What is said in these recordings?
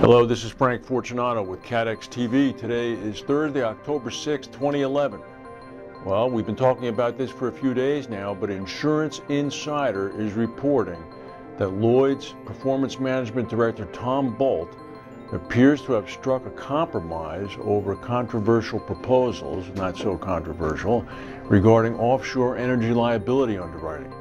Hello, this is Frank Fortunato with CATEX TV. Today is Thursday, October 6, 2011. Well, we've been talking about this for a few days now, but Insurance Insider is reporting that Lloyd's Performance Management Director Tom Bolt appears to have struck a compromise over controversial proposals, not so controversial, regarding offshore energy liability underwriting.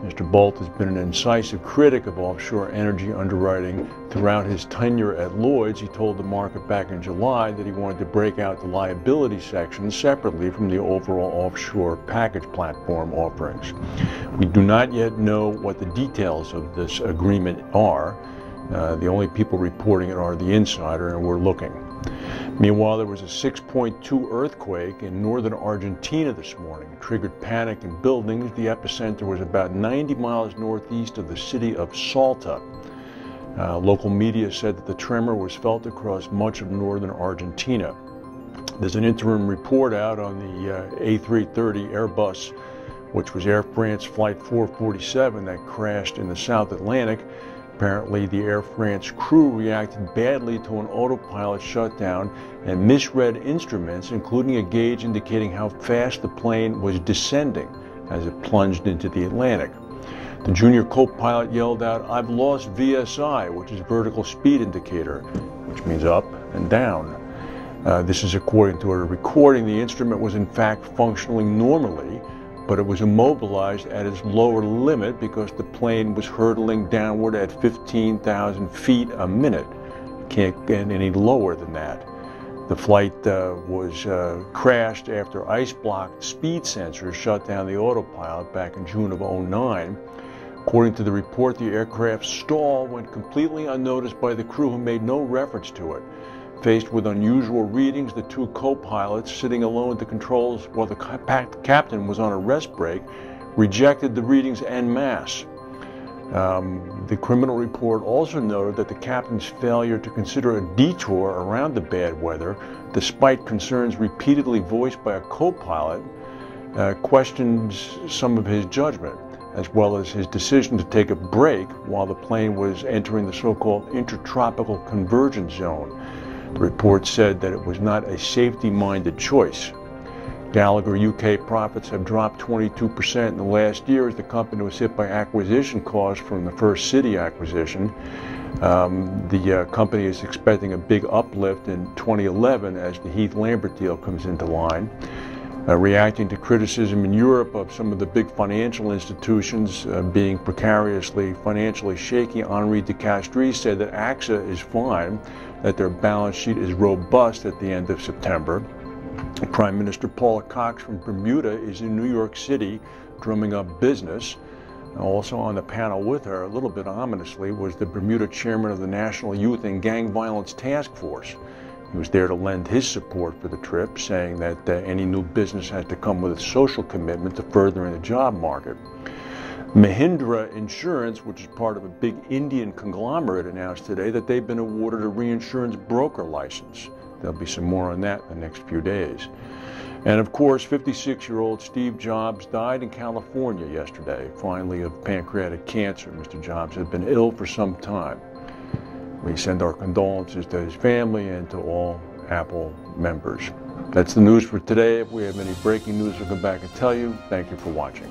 Mr. Bolt has been an incisive critic of offshore energy underwriting throughout his tenure at Lloyd's. He told the market back in July that he wanted to break out the liability section separately from the overall offshore package platform offerings. We do not yet know what the details of this agreement are. The only people reporting it are the insider, and we're looking. Meanwhile, there was a 6.2 earthquake in northern Argentina this morning. It triggered panic in buildings. The epicenter was about 90 miles northeast of the city of Salta. Local media said that the tremor was felt across much of northern Argentina. There's an interim report out on the A330 Airbus, which was Air France Flight 447 that crashed in the South Atlantic. Apparently, the Air France crew reacted badly to an autopilot shutdown and misread instruments, including a gauge indicating how fast the plane was descending as it plunged into the Atlantic. The junior co-pilot yelled out, "I've lost VSI," which is vertical speed indicator, which means up and down. This is according to a recording. The instrument was in fact functioning normally, but it was immobilized at its lower limit because the plane was hurtling downward at 15,000 feet a minute. Can't get any lower than that. The flight was crashed after ice-blocked speed sensors shut down the autopilot back in June of '09. According to the report, the aircraft's stall went completely unnoticed by the crew, who made no reference to it. Faced with unusual readings, the two co-pilots, sitting alone at the controls while the captain was on a rest break, rejected the readings en masse. The criminal report also noted that the captain's failure to consider a detour around the bad weather, despite concerns repeatedly voiced by a co-pilot, questions some of his judgment, as well as his decision to take a break while the plane was entering the so-called intertropical convergence zone. The report said that it was not a safety-minded choice. Gallagher UK profits have dropped 22% in the last year as the company was hit by acquisition costs from the First City acquisition. The company is expecting a big uplift in 2011 as the Heath Lambert deal comes into line. Reacting to criticism in Europe of some of the big financial institutions being precariously financially shaky, Henri de Castries said that AXA is fine, that their balance sheet is robust at the end of September. Prime Minister Paula Cox from Bermuda is in New York City drumming up business. Also on the panel with her, a little bit ominously, was the Bermuda chairman of the National Youth and Gang Violence Task Force. He was there to lend his support for the trip, saying that any new business has to come with a social commitment to furthering the job market. Mahindra Insurance, which is part of a big Indian conglomerate, announced today that they've been awarded a reinsurance broker license. There'll be some more on that in the next few days. And of course, 56-year-old Steve Jobs died in California yesterday, finally of pancreatic cancer. Mr. Jobs had been ill for some time. We send our condolences to his family and to all Apple members. That's the news for today. If we have any breaking news, we'll come back and tell you. Thank you for watching.